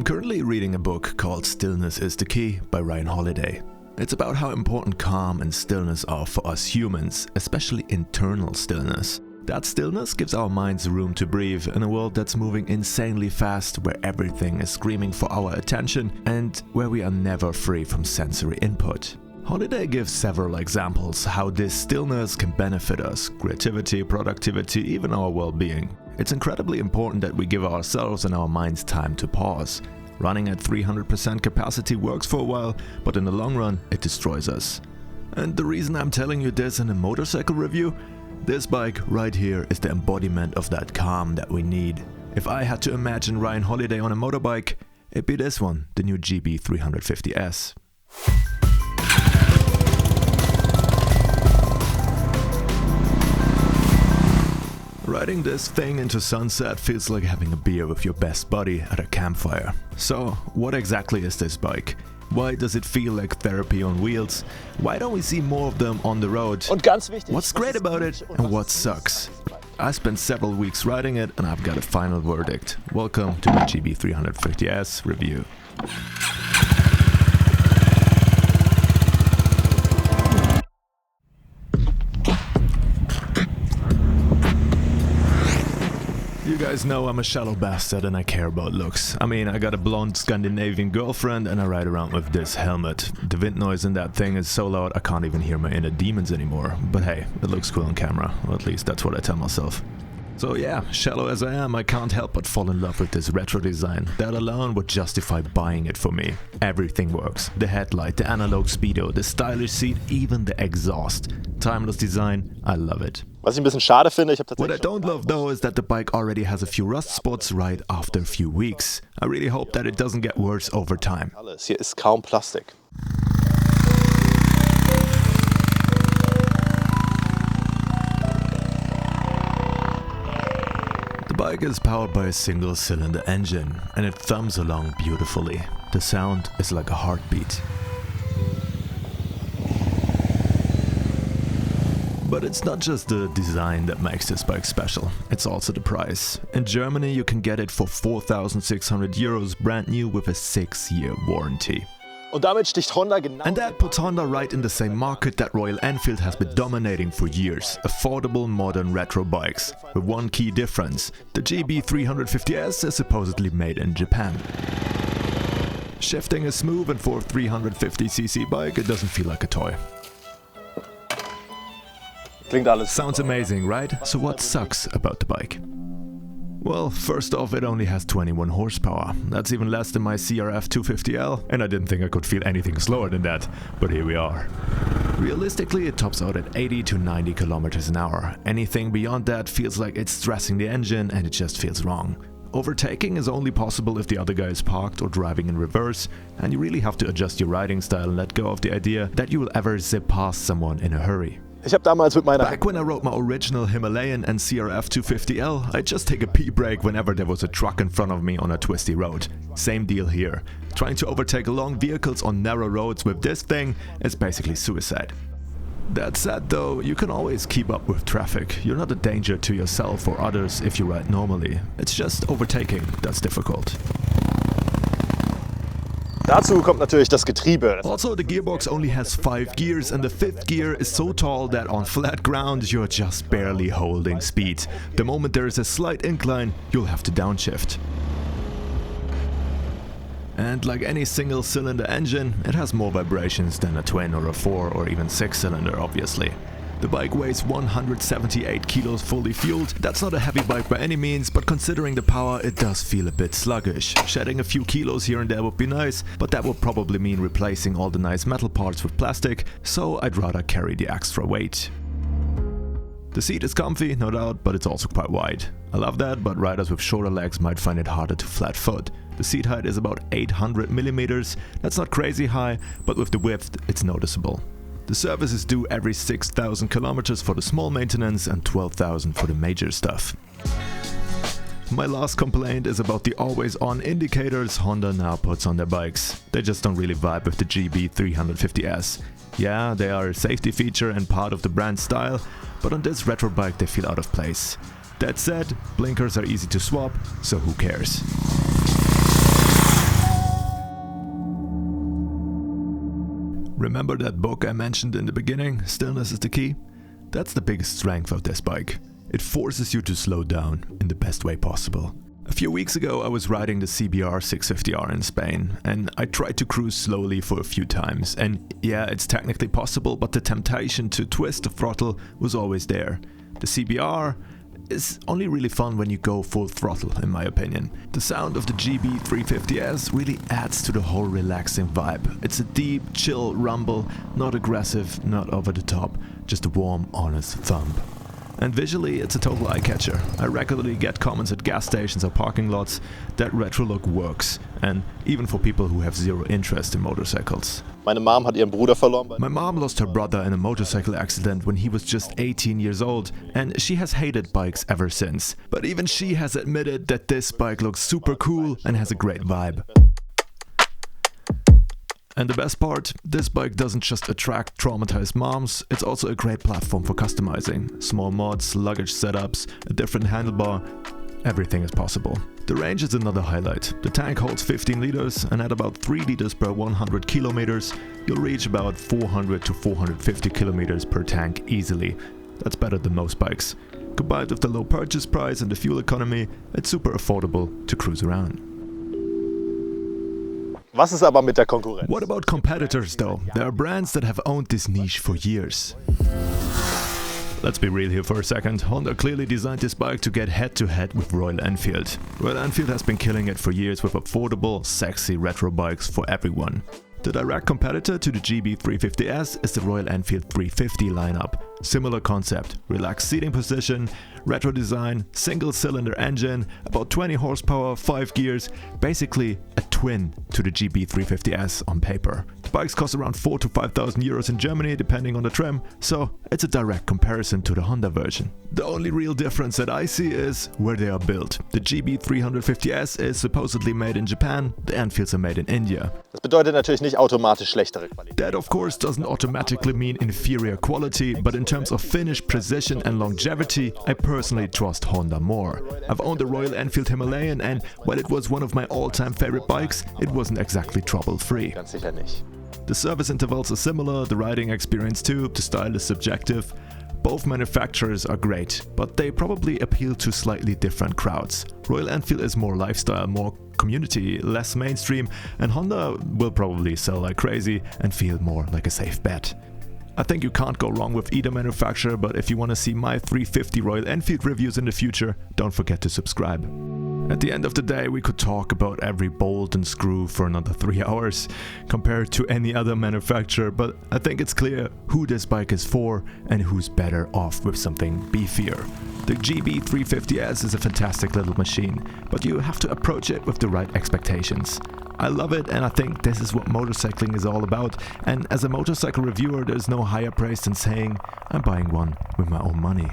I'm currently reading a book called Stillness is the Key by Ryan Holiday. It's about how important calm and stillness are for us humans, especially internal stillness. That stillness gives our minds room to breathe in a world that's moving insanely fast, where everything is screaming for our attention and where we are never free from sensory input. Holiday gives several examples how this stillness can benefit us: creativity, productivity, even our well-being. It's incredibly important that we give ourselves and our minds time to pause. Running at 300% capacity works for a while, but in the long run, it destroys us. And the reason I'm telling you this in a motorcycle review? This bike right here is the embodiment of that calm that we need. If I had to imagine Ryan Holiday on a motorbike, it'd be this one, the new GB350S. Riding this thing into sunset feels like having a beer with your best buddy at a campfire. So, what exactly is this bike? Why does it feel like therapy on wheels? Why don't we see more of them on the road? What's great about it and what sucks? I spent several weeks riding it and I've got a final verdict. Welcome to the GB350S review. You guys know I'm a shallow bastard and I care about looks. I mean, I got a blonde Scandinavian girlfriend and I ride around with this helmet. The wind noise in that thing is so loud I can't even hear my inner demons anymore. But hey, it looks cool on camera, or at least that's what I tell myself. So yeah, shallow as I am, I can't help but fall in love with this retro design. That alone would justify buying it for me. Everything works. The headlight, the analog speedo, the stylish seat, even the exhaust. Timeless design, I love it. Was ich ein bisschen schade finde, What I don't love though is that the bike already has a few rust spots right after a few weeks. I really hope that it doesn't get worse over time. Alles hier ist kaum Plastik. The bike is powered by a single-cylinder engine and it thumbs along beautifully. The sound is like a heartbeat. But it's not just the design that makes this bike special, it's also the price. In Germany you can get it for 4,600 euros brand new with a 6-year warranty. Und damit sticht Honda genau. And that puts Honda right in the same market that Royal Enfield has been dominating for years: affordable modern retro bikes. With one key difference: the GB350S is supposedly made in Japan. Shifting is smooth, and for a 350cc bike it doesn't feel like a toy. Klingt alles. Sounds amazing, right? So what sucks about the bike? Well, first off, it only has 21 horsepower. That's even less than my CRF250L, and I didn't think I could feel anything slower than that, but here we are. Realistically, it tops out at 80 to 90 kilometers an hour. Anything beyond that feels like it's stressing the engine and it just feels wrong. Overtaking is only possible if the other guy is parked or driving in reverse, and you really have to adjust your riding style and let go of the idea that you will ever zip past someone in a hurry. Ich habe damals mit meiner Back when I rode my original Himalayan and CRF250L, I'd just take a P-brake whenever there was a truck in front of me on a twisty road. Same deal here. Trying to overtake long vehicles on narrow roads with this thing is basically suicide. That said though, you can always keep up with traffic. You're not a danger to yourself or others if you ride normally. It's just overtaking that's difficult. Dazu kommt natürlich das Getriebe. Also, the gearbox only has 5 gears and the 5th gear is so tall that on flat ground you're just barely holding speed. The moment there is a slight incline, you'll have to downshift. And like any single-cylinder engine, it has more vibrations than a twin or a 4 or even 6-cylinder, obviously. The bike weighs 178 kilos fully fueled. That's not a heavy bike by any means, but considering the power, it does feel a bit sluggish. Shedding a few kilos here and there would be nice, but that would probably mean replacing all the nice metal parts with plastic, so I'd rather carry the extra weight. The seat is comfy, no doubt, but it's also quite wide. I love that, but riders with shorter legs might find it harder to flat foot. The seat height is about 800 millimeters. That's not crazy high, but with the width, it's noticeable. The service is due every 6,000 kilometers for the small maintenance and 12,000 for the major stuff. My last complaint is about the always-on indicators Honda now puts on their bikes. They just don't really vibe with the GB350S. Yeah, they are a safety feature and part of the brand style, but on this retro bike they feel out of place. That said, blinkers are easy to swap, so who cares? Remember that book I mentioned in the beginning, Stillness is the Key? That's the biggest strength of this bike. It forces you to slow down in the best way possible. A few weeks ago I was riding the CBR 650R in Spain and I tried to cruise slowly for a few times, and yeah, it's technically possible, but the temptation to twist the throttle was always there. The CBR is only really fun when you go full throttle, in my opinion. The sound of the GB350S really adds to the whole relaxing vibe. It's a deep, chill rumble, not aggressive, not over the top, just a warm, honest thump. And visually, it's a total eye-catcher. I regularly get comments at gas stations or parking lots that retro look works, and even for people who have zero interest in motorcycles. Meine Mom hat ihren Bruder verloren. My mom lost her brother in a motorcycle accident when he was just 18 years old, and she has hated bikes ever since. But even she has admitted that this bike looks super cool and has a great vibe. And the best part, this bike doesn't just attract traumatized moms, it's also a great platform for customizing. Small mods, luggage setups, a different handlebar, everything is possible. The range is another highlight. The tank holds 15 liters and at about 3 liters per 100 kilometers, you'll reach about 400 to 450 kilometers per tank easily. That's better than most bikes. Combined with the low purchase price and the fuel economy, it's super affordable to cruise around. Was ist aber mit der Konkurrenz? What about competitors though? There are brands that have owned this niche for years. Let's be real here for a second. Honda clearly designed this bike to get head-to-head with Royal Enfield. Royal Enfield has been killing it for years with affordable, sexy retro bikes for everyone. The direct competitor to the GB350S is the Royal Enfield 350 lineup. Similar concept, relaxed seating position, retro design, single-cylinder engine, about 20 horsepower, 5 gears, basically a twin to the GB350S on paper. The bikes cost around 4,000 to 5,000 euros in Germany depending on the trim, so it's a direct comparison to the Honda version. The only real difference that I see is where they are built. The GB350S is supposedly made in Japan, the Enfields are made in India. Das bedeutet natürlich nicht automatisch schlechtere Qualität. That of course doesn't automatically mean inferior quality, but in terms of finish, precision and longevity, I personally trust Honda more. I've owned a Royal Enfield Himalayan and while it was one of my all-time favorite bikes, it wasn't exactly trouble-free. Ganz sicher nicht. The service intervals are similar, the riding experience too, the style is subjective. Both manufacturers are great, but they probably appeal to slightly different crowds. Royal Enfield is more lifestyle, more community, less mainstream, and Honda will probably sell like crazy and feel more like a safe bet. I think you can't go wrong with either manufacturer, but if you want to see my 350 Royal Enfield reviews in the future, don't forget to subscribe. At the end of the day, we could talk about every bolt and screw for another 3 hours compared to any other manufacturer, but I think it's clear who this bike is for and who's better off with something beefier. The GB350S is a fantastic little machine, but you have to approach it with the right expectations. I love it and I think this is what motorcycling is all about, and as a motorcycle reviewer there's no higher praise than saying I'm buying one with my own money.